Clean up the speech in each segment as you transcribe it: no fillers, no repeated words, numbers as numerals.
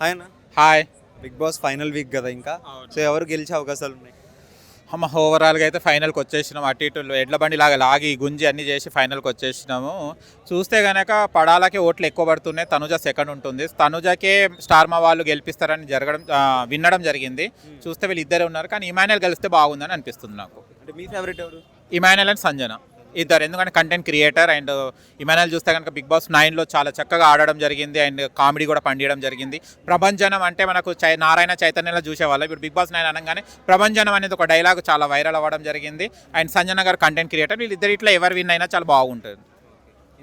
ఆయన hi. Bigg Boss final week కదా ఇంకా. సో ఎవరు గెలిచే అవకాశాలు ఉన్నాయి? ఓవరాల్గా అయితే ఫైనల్కి వచ్చేసినాము. అటు ఇటు ఎడ్ల బండి లాగా లాగి గుంజి అన్నీ చేసి ఫైనల్కి వచ్చేసినాము. చూస్తే కనుక పడాలకే ఓట్లు ఎక్కువ పడుతున్నాయి. తనుజ సెకండ్ ఉంటుంది. తనుజకే స్టార్ మా వాళ్ళు గెలిపిస్తారని వినడం జరిగింది. చూస్తే వీళ్ళు ఇద్దరే ఉన్నారు, కానీ ఇమాన్యుయల్ గెలిస్తే బాగుందని అనిపిస్తుంది నాకు. అంటే మీ ఫేవరెట్ ఎవరు? ఇమాన్యుయల్ అండ్ సంజన ఇద్దరు. ఎందుకంటే కంటెంట్ క్రియేటర్ అండ్ ఇమాన్యుయల్ చూస్తే కనుక బిగ్ బాస్ 9లో చాలా చక్కగా ఆడడం జరిగింది అండ్ కామెడీ కూడా పండియడం జరిగింది. ప్రభంజనం అంటే మనకు నారాయణ చైతన్యలో చూసేవాళ్ళం. ఇప్పుడు బిగ్ బాస్ 9 అనగానే ప్రభంజనం అనేది ఒక డైలాగ్ చాలా వైరల్ అవ్వడం జరిగింది. అండ్ సంజన గారు కంటెంట్ క్రియేటర్. వీళ్ళిద్దరు ఇట్లా ఎవరు విన్ అయినా చాలా బాగుంటుంది.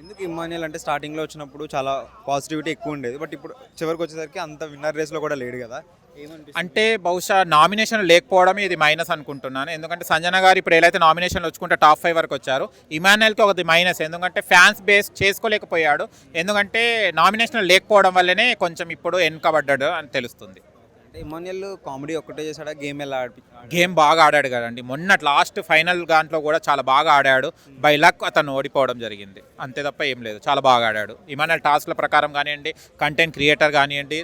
ఎందుకు ఇమాన్యుయల్ అంటే స్టార్టింగ్లో వచ్చినప్పుడు చాలా పాజిటివిటీ ఎక్కువ ఉండేది, బట్ ఇప్పుడు చివరికి వచ్చేసరికి అంత విన్నర్ రేస్లో కూడా లేడు కదా. అంటే బహుశా నామినేషన్ లేకపోవడం ఇది మైనస్ అనుకుంటున్నాను. ఎందుకంటే సంజన గారు ఇప్పుడు ఏదైతే నామినేషన్లు వచ్చుకుంటే టాప్ 5 వరకు వచ్చారు. ఇమాన్యుయల్కి ఒకటి మైనస్, ఎందుకంటే ఫ్యాన్స్ బేస్ చేసుకోలేకపోయాడు. ఎందుకంటే నామినేషన్ లేకపోవడం వల్లనే కొంచెం ఇప్పుడు వెనుకబడ్డాడు అని తెలుస్తుంది. అంటే ఇమాన్యుయల్ కామెడీ ఒక్కటే చేశాడా? గేమ్ ఎలా గేమ్ బాగా ఆడాడు కదండి. మొన్న లాస్ట్ ఫైనల్ దాంట్లో కూడా చాలా బాగా ఆడాడు. బై లక్ అతను ఓడిపోవడం జరిగింది, అంతే తప్ప ఏం లేదు. చాలా బాగా ఆడాడు. ఇమాన్యుయల్ టాస్క్ల ప్రకారం కానివ్వండి, కంటెంట్ క్రియేటర్ కానివ్వండి,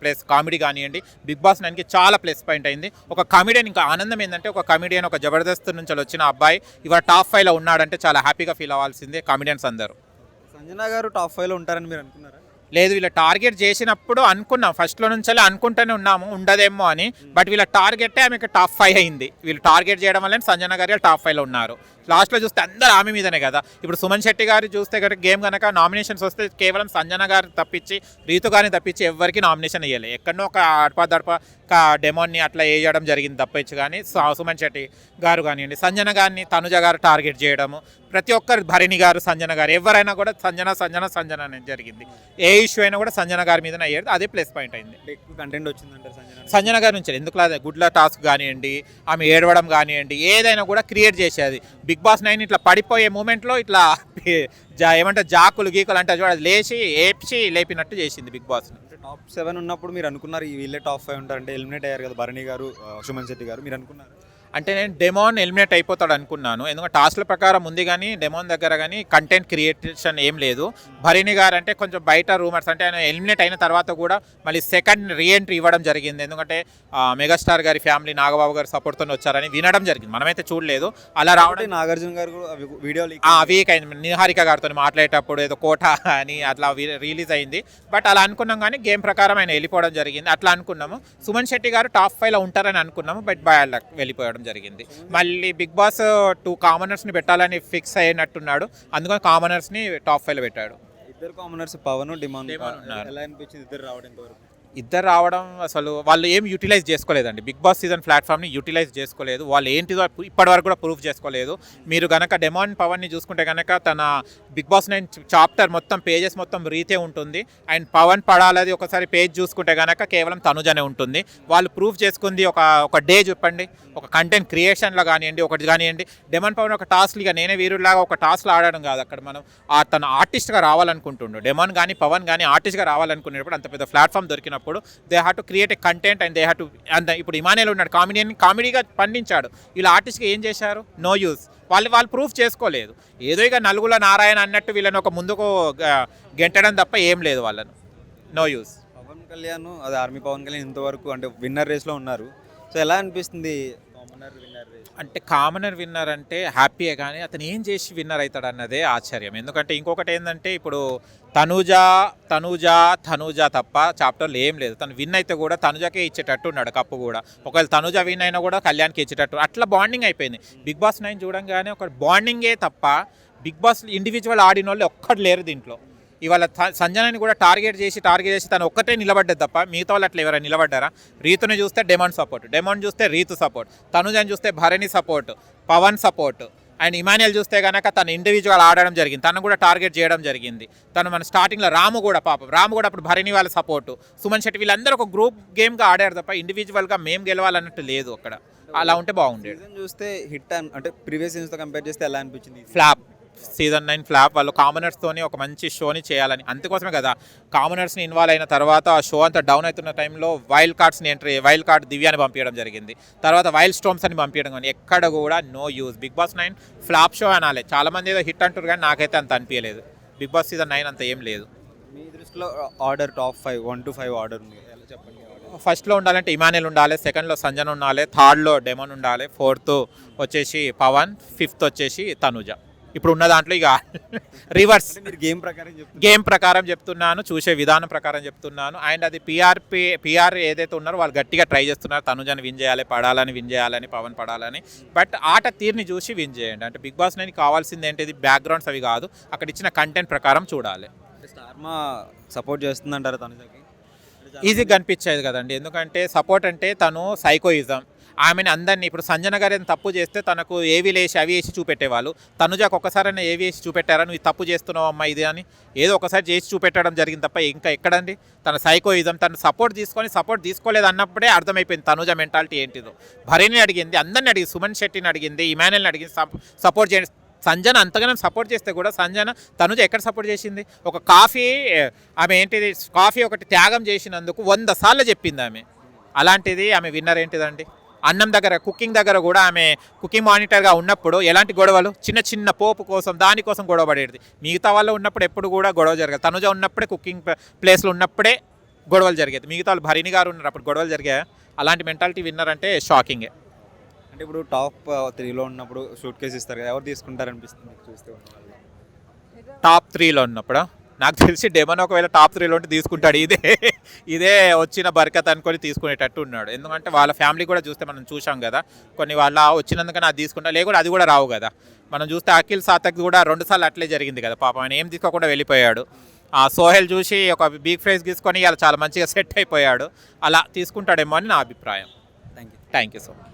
ప్లస్ కామెడీ కానివ్వండి, బిగ్ బాస్ 9కి చాలా ప్లస్ పాయింట్ అయింది. ఒక కమెడియన్, ఇంకా ఆనందం ఏంటంటే ఒక కమెడియన్, ఒక జబర్దస్త్ నుంచి వచ్చిన అబ్బాయి ఇవాళ టాప్ 5లో ఉన్నాడంటే చాలా హ్యాపీగా ఫీల్ అవ్వాల్సిందే కామెడియన్స్ అందరూ. సంజన గారు టాప్ 5లో ఉంటారని మీరు అనుకున్నారా? లేదు, వీళ్ళ టార్గెట్ చేసినప్పుడు అనుకున్నాం, ఫస్ట్లో నుంచి అనుకుంటూనే ఉన్నాము ఉండదేమో అని. బట్ వీళ్ళ టార్గెటే ఆమెకి టాప్ 5 అయింది. వీళ్ళు టార్గెట్ చేయడం వల్ల సంజన గారు టాప్ 5లో ఉన్నారు. లాస్ట్లో చూస్తే అందరూ ఆమె మీదనే కదా. ఇప్పుడు సుమన్ శెట్టి గారు చూస్తే కనుక గేమ్ కనుక నామినేషన్స్ వస్తే కేవలం సంజన గారు తప్పించి, రీతు గారిని తప్పించి ఎవరికి నామినేషన్ వేయలేదు. ఎక్కడో ఒక అడపదడప డెమోన్ని అట్లా వేయడం జరిగింది తప్పించి. కానీ సుమన్ శెట్టి గారు కానివ్వండి, సంజన గారిని తనుజ గారు టార్గెట్ చేయడము, ప్రతి ఒక్కరు భరణి గారు, సంజన గారు, ఎవరైనా కూడా సంజన అనేది జరిగింది. ఏ ఇష్యూ అయినా కూడా సంజన గారి మీదనే అయ్యేది. అదే ప్లస్ పాయింట్ అయింది. ఎక్కువ కంటెంట్ వచ్చిందంటారు సంజన గారి నుంచి. ఎందుకు గుడ్ల టాస్క్ కానివ్వండి, ఆమె ఏడవడం కానివ్వండి, ఏదైనా కూడా క్రియేట్ చేసేది. బిగ్ బాస్ 9 ఇట్లా పడిపోయే మూమెంట్లో ఇట్లా ఏమంటారు జాకులు గీకులు అంటే చూడ లేచి ఏడ్చి లేపినట్టు చేసింది బిగ్ బాస్. టాప్ 7 ఉన్నప్పుడు మీరు అనుకున్నారు వీళ్ళే టాప్ 5 ఉంటారంటే, ఎలిమినేట్ అయ్యారు కదా భరణి గారు, సుమన్ శెట్టి గారు, మీరు అనుకున్నారు? అంటే నేను డెమోన్ ఎలిమినేట్ అయిపోతాడు అనుకున్నాను. ఎందుకంటే టాస్క్ల ప్రకారం ఉంది, కానీ డెమోన్ దగ్గర కానీ కంటెంట్ క్రియేషన్ ఏం లేదు. భరణి గారు అంటే కొంచెం బయట రూమర్స్, అంటే ఆయన ఎలిమినేట్ అయిన తర్వాత కూడా మళ్ళీ సెకండ్ రీఎంట్రీ ఇవ్వడం జరిగింది. ఎందుకంటే మెగాస్టార్ గారి ఫ్యామిలీ నాగబాబు గారు సపోర్ట్తో వచ్చారని వినడం జరిగింది. మనమైతే చూడలేదు. అలా రావడం నాగార్జున గారు వీడియో వీక్ అయింది. నిహారిక గారితో మాట్లాడేటప్పుడు ఏదో కోట అని అట్లా రిలీజ్ అయింది. బట్ అలా అనుకున్నాం, కానీ గేమ్ ప్రకారం ఆయన వెళ్ళిపోవడం జరిగింది. అట్లా అనుకున్నాము. సుమన్ శెట్టి గారు టాప్ 5లో ఉంటారని అనుకున్నాము, బట్ బై వెళ్ళిపోవడం జరిగింది. మళ్ళీ బిగ్ బాస్ 2 కామనర్స్ని పెట్టాలని ఫిక్స్ అయినట్టున్నాడు. అందుకని కామనర్స్ని టాప్ 5లో పెట్టాడు. ఇద్దరు కామనర్స్ పవన్, డిమాండ్ ఎలా అనిపించింది ఇద్దరు రావడం? ఇద్దరు రావడం అసలు వాళ్ళు ఏం యూటిలైజ్ చేసుకోలేదండి. బిగ్ బాస్ సీజన్ ప్లాట్ఫామ్ని యూటిలైజ్ చేసుకోలేదు. వాళ్ళు ఏంటిదో ఇప్పటివరకు కూడా ప్రూఫ్ చేసుకోలేదు. మీరు కనుక డెమాన్ పవన్ని చూసుకుంటే కనుక తన బిగ్ బాస్ 9 చాప్టర్ మొత్తం పేజెస్ మొత్తం రీతే ఉంటుంది. అండ్ పవన్ పడాలది ఒకసారి పేజ్ చూసుకుంటే కనుక కేవలం తనుజనే ఉంటుంది. వాళ్ళు ప్రూఫ్ చేసుకుంది ఒక డే చెప్పండి, ఒక కంటెంట్ క్రియేషన్లో కానివ్వండి, ఒకటి కానివ్వండి. డెమాన్ పవన్ ఒక టాస్క్ ఇక నేనే వీరులాగా ఒక టాస్క్లో ఆడడం కాదు. అక్కడ మనం తన ఆర్టిస్ట్గా రావాలనుకుంటుండు. డెమాన్ కానీ పవన్ కానీ ఆర్టిస్ట్గా రావాలనుకునేటప్పుడు అంత పెద్ద ప్లాట్ఫామ్ దొరికినప్పుడు they have to create a content and they have to. And ఇప్పుడు ఇమాన్యుయల్ ఉన్నాడు, కామెడీగా పండించాడు. వీళ్ళు ఆర్టిస్ట్గా ఏం చేశారు? No use. వాళ్ళు ప్రూఫ్ చేసుకోలేదు. ఏదో ఇక నలుగుల నారాయణ అన్నట్టు వీళ్ళని ఒక ముందుకు గెంటడం తప్ప ఏం లేదు. వాళ్ళను నో యూజ్. పవన్ కళ్యాణ్, అది ఆర్మీ పవన్ కళ్యాణ్ ఇంతవరకు అంటే విన్నర్ రేస్లో ఉన్నారు. సో ఎలా అనిపిస్తుంది విన్నర్ రేస్? అంటే కామనర్ విన్నర్ అంటే హ్యాపీయే, కానీ అతను ఏం చేసి విన్నర్ అవుతాడు అన్నదే ఆశ్చర్యం. ఎందుకంటే ఇంకొకటి ఏంటంటే ఇప్పుడు తనూజ తప్ప చాప్టర్లో ఏం లేదు. తను విన్ అయితే కూడా తనుజకే ఇచ్చేటట్టు ఉన్నాడు కప్పు కూడా. ఒకవేళ తనుజ విన్ అయినా కూడా కళ్యాణ్కి ఇచ్చేటట్టు అట్లా బాండింగ్ అయిపోయింది. బిగ్ బాస్ 9 చూడంగానే ఒక బాండింగే తప్ప బిగ్ బాస్ ఇండివిజువల్ ఆడిన వాళ్ళు ఒక్కటి లేరు దీంట్లో. ఇవాళ సంజనని కూడా టార్గెట్ చేసి తను ఒక్కటే నిలబడ్డది తప్ప మిగతా వాళ్ళు అట్లా ఎవరైనా నిలబడ్డారా? రీతుని చూస్తే డెమాన్ సపోర్ట్, డెమాన్ చూస్తే రీతు సపోర్ట్, తనుజని చూస్తే Bharani support, Pavan support. And Emmanuel చూస్తే కనుక తను ఇండివిజువల్ ఆడడం జరిగింది. తను కూడా టార్గెట్ చేయడం జరిగింది. తను మన స్టార్టింగ్లో రాము కూడా అప్పుడు భరణి వాళ్ళ సపోర్టు, సుమన్ శెట్టి, వీళ్ళందరూ ఒక గ్రూప్ గేమ్గా ఆడారు తప్ప ఇండివిజువల్గా మేము గెలవాలన్నట్టు లేదు అక్కడ. అలా ఉంటే బాగుండేది. చూస్తే హిట్ అంటే ప్రీవియస్ సీజన్స్తో కంపేర్ చేస్తే ఎలా అనిపించింది? ఫ్లాప్. Season 9 flop. వాళ్ళు కామనర్స్తోని ఒక మంచి షోని చేయాలని, అందుకోసమే కదా కామనర్స్ని ఇన్వాల్వ్ అయిన తర్వాత ఆ షో అంతా డౌన్ అవుతున్న టైంలో వైల్డ్ కార్డ్ దివ్యాని పంపించడం జరిగింది. తర్వాత వైల్డ్ స్టోమ్స్ అని పంపించడం, కానీ ఎక్కడ కూడా no use. Bigg Boss 9 flop show అనాలి. చాలామంది ఏదో హిట్ అంటారు, కానీ నాకైతే అంత అనిపించలేదు. బిగ్ బాస్ సీజన్ 9 అంత ఏం లేదు. మీ దృష్టిలో ఆర్డర్ టాప్ 5 1 to 5 ఆర్డర్ ఉంది, చెప్పండి. ఫస్ట్లో ఉండాలంటే ఇమానుయల్ ఉండాలి, సెకండ్లో సంజన ఉండాలి, థర్డ్లో డెమన్ ఉండాలి, ఫోర్త్ వచ్చేసి పవన్, ఫిఫ్త్ వచ్చేసి తనుజ. ఇప్పుడు ఉన్న దాంట్లో ఇక రివర్స్ మీరు గేమ్ ప్రకారం చెప్తున్నారు. గేమ్ ప్రకారం చెప్తున్నాను, చూసే విధానం ప్రకారం చెప్తున్నాను. అండ్ అది పిఆర్ ఏదైతే ఉన్నారో వాళ్ళు గట్టిగా ట్రై చేస్తున్నారు తనుజని విన్ చేయాలి, పడాలని విన్ చేయాలని, పవన్ పడాలని. బట్ ఆట తీరుని చూసి విన్ చేయండి. అంటే బిగ్ బాస్ 9 కావాల్సింది ఏంటిది, బ్యాక్గ్రౌండ్స్ అవి కాదు, అక్కడ ఇచ్చిన కంటెంట్ ప్రకారం చూడాలి. స్టార్మా సపోర్ట్ చేస్తుందంటారు తనుజకి? ఈజీగా కనిపించేది కదండి, ఎందుకంటే సపోర్ట్ అంటే తను సైకోయిజం. ఆమెను అందరినీ ఇప్పుడు సంజన గారు ఏదైనా తప్పు చేస్తే తనకు ఏవి లేసి అవి వేసి చూపెట్టేవాళ్ళు. తనుజకు ఒక్కసారైనా ఏవి వేసి చూపెట్టారా, నువ్వు తప్పు చేస్తున్నావు అమ్మా ఇది అని? ఏదో ఒకసారి చేసి చూపెట్టడం జరిగింది తప్ప ఇంకా ఎక్కడండి తన సైకోయిజం. తను సపోర్ట్ తీసుకోలేదు అన్నప్పుడే అర్థమైపోయింది తనుజ మెంటాలిటీ ఏంటిదో. భరణిని అడిగింది, అందరిని అడిగింది, సుమన్ శెట్టిని అడిగింది, ఇమానుయల్ని అడిగింది సపోర్ట్ చేయండి. సంజన అంతగానో సపోర్ట్ చేస్తే కూడా తనుజ ఎక్కడ సపోర్ట్ చేసింది? ఒక కాఫీ, ఆమె ఏంటిది కాఫీ ఒకటి త్యాగం చేసినందుకు 100 సార్లు చెప్పింది ఆమె. అలాంటిది ఆమె విన్నర్ ఏంటిదండి? అన్నం దగ్గర, కుకింగ్ దగ్గర కూడా ఆమె కుకింగ్ మానిటర్గా ఉన్నప్పుడు ఎలాంటి గొడవలు, చిన్న చిన్న పోపు కోసం దానికోసం గొడవ పడేది. మిగతా వాళ్ళు ఉన్నప్పుడు ఎప్పుడు కూడా గొడవ జరగదు. తనుజ ఉన్నప్పుడే, కుకింగ్ ప్లేస్లో ఉన్నప్పుడే గొడవలు జరిగేది. మిగతా వాళ్ళు భరణి గారు ఉన్నారు అప్పుడు గొడవలు జరిగాయి. అలాంటి మెంటాలిటీ విన్నర్ అంటే షాకింగే. అంటే ఇప్పుడు టాప్ 3లో ఉన్నప్పుడు షూట్ కేసు ఇస్తారు కదా, ఎవరు తీసుకుంటారు అనిపిస్తుంది చూస్తే? టాప్ 3లో ఉన్నప్పుడు నాకు తెలిసి డెమన్ ఒకవేళ టాప్ 3లో ఉంటే తీసుకుంటాడు. ఇదే వచ్చిన బర్కత్ అనుకొని తీసుకునేటట్టు ఉన్నాడు. ఎందుకంటే వాళ్ళ ఫ్యామిలీ కూడా చూస్తే మనం చూసాం కదా, కొన్ని వాళ్ళ వచ్చినందుకని అది తీసుకుంటా, లేకుండా అది కూడా రావు కదా. మనం చూస్తే అఖిల్ సాతక్ కూడా 2 సార్లు అట్లే జరిగింది కదా, పాపం ఆయన ఏం తీసుకోకుండా వెళ్ళిపోయాడు. సోహెల్ చూసి ఒక బిగ్ ప్రైజ్ తీసుకొని ఇలా చాలా మంచిగా సెట్ అయిపోయాడు. అలా తీసుకుంటాడేమో అని నా అభిప్రాయం. Thank you. Thank you so much.